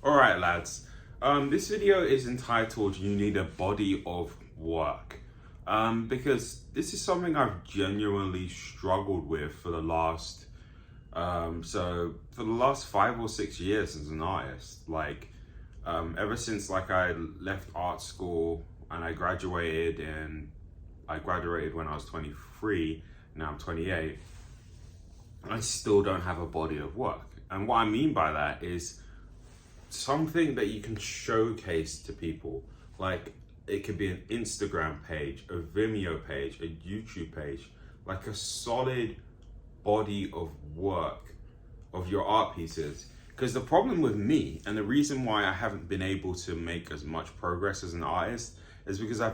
Alright lads, this video is entitled You Need a Body of Work, because this is something I've genuinely struggled with for the last 5 or 6 years as an artist. Ever since I left art school and I graduated when I was 23, now I'm 28, I still don't have a body of work. And what I mean by that is something that you can showcase to people. Like, it could be an Instagram page, a Vimeo page, a YouTube page, like a solid body of work of your art pieces. Because the problem with me, and the reason why I haven't been able to make as much progress as an artist, is because I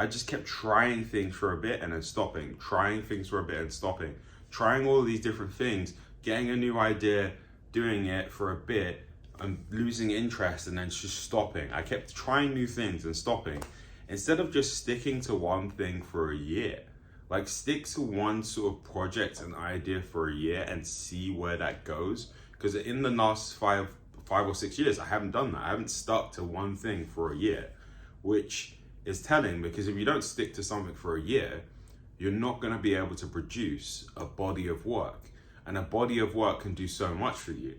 just kept trying things for a bit and then stopping, trying things for a bit and stopping, trying all of these different things, getting a new idea, doing it for a bit, and losing interest and then just stopping. I kept trying new things and stopping, instead of just sticking to one thing for a year. Like, stick to one sort of project and idea for a year and see where that goes. Because in the last five or 6 years, I haven't done that. I haven't stuck to one thing for a year, which is telling, because if you don't stick to something for a year, you're not going to be able to produce a body of work. And a body of work can do so much for you.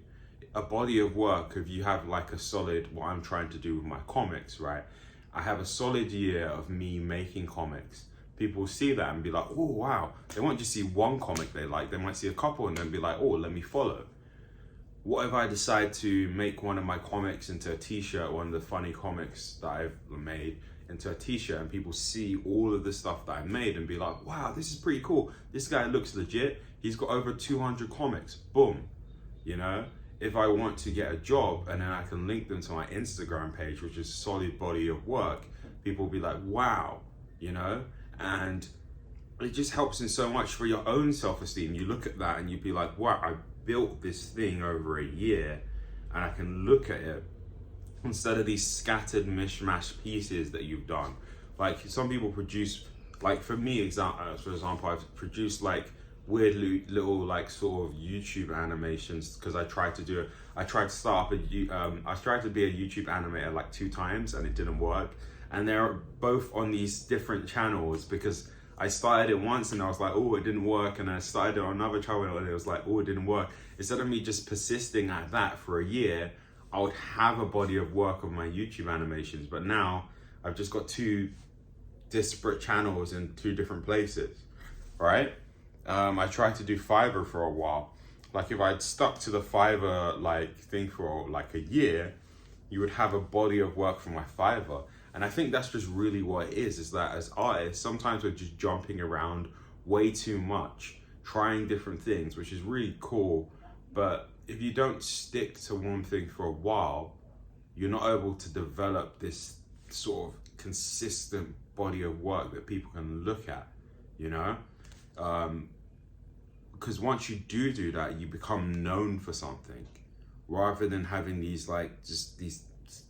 A body of work, if you have like a solid, what I'm trying to do with my comics, right? I have a solid year of me making comics. People see that and be like, oh wow. They won't just see one comic they like, they might see a couple and then be like, oh, let me follow. What if I decide to make one of my comics into a t-shirt, one of the funny comics that I've made into a t-shirt, and people see all of the stuff that I made and be like, wow, this is pretty cool. This guy looks legit. He's got over 200 comics, boom, you know? If I want to get a job and then I can link them to my Instagram page, which is a solid body of work, people will be like, wow, you know? And it just helps in so much for your own self-esteem. You look at that and you'd be like, wow, I built this thing over a year, and I can look at it instead of these scattered mishmash pieces that you've done. Like, some people produce, like for me, for example, I've produced like weird little like sort of YouTube animations, because I tried to be a YouTube animator like 2 times and it didn't work. And they're both on these different channels, because I started it once and I was like, oh, it didn't work. And I started it on another channel and it was like, oh, it didn't work. Instead of me just persisting at that for a year, I would have a body of work of my YouTube animations. But now I've just got 2 disparate channels in 2 different places, right? I tried to do Fiverr for a while. Like, if I'd stuck to the Fiverr like thing for like a year, you would have a body of work for my Fiverr. And I think that's just really what it is that as artists, sometimes we're just jumping around way too much, trying different things, which is really cool. But if you don't stick to one thing for a while, you're not able to develop this sort of consistent body of work that people can look at, you know? Because once you do that, you become known for something, rather than having these like just these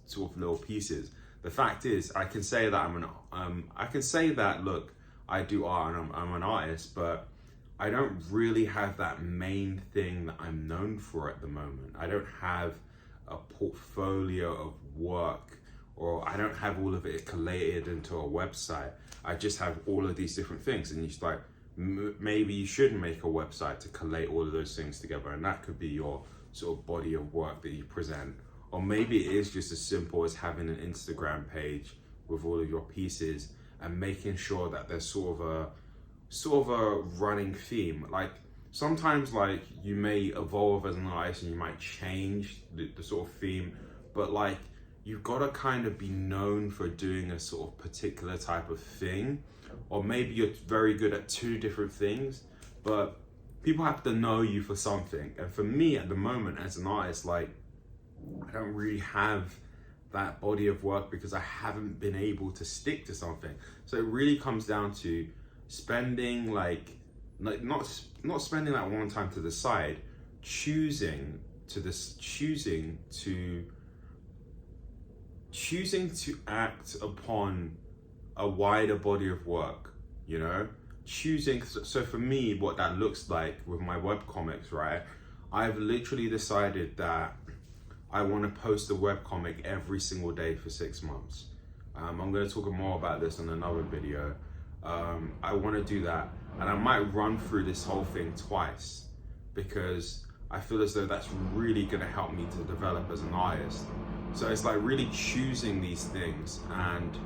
sort of little pieces. The fact is, I can say that look, I do art and I'm an artist, but I don't really have that main thing that I'm known for at the moment. I don't have a portfolio of work, or I don't have all of it collated into a website. I just have all of these different things, and it's like, maybe you should make a website to collate all of those things together, and that could be your sort of body of work that you present. Or maybe it is just as simple as having an Instagram page with all of your pieces and making sure that there's sort of a running theme. Like, sometimes like you may evolve as an artist and you might change the sort of theme, but like, you've got to kind of be known for doing a sort of particular type of thing. Or maybe you're very good at 2 different things, but people have to know you for something. And for me at the moment as an artist, like, I don't really have that body of work because I haven't been able to stick to something. So it really comes down to spending not spending that one time to decide, choosing to act upon a wider body of work, you know? So for me, what that looks like with my webcomics, right? I've literally decided that I want to post a webcomic every single day for 6 months. I'm going to talk more about this in another video. I want to do that, and I might run through this whole thing twice because I feel as though that's really going to help me to develop as an artist. So it's like really choosing these things, and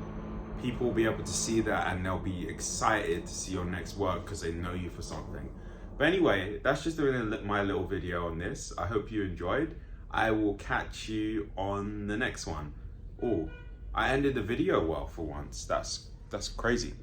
people will be able to see that and they'll be excited to see your next work because they know you for something. But anyway, that's just my little video on this. I hope you enjoyed. I will catch you on the next one. Oh, I ended the video well for once. That's crazy.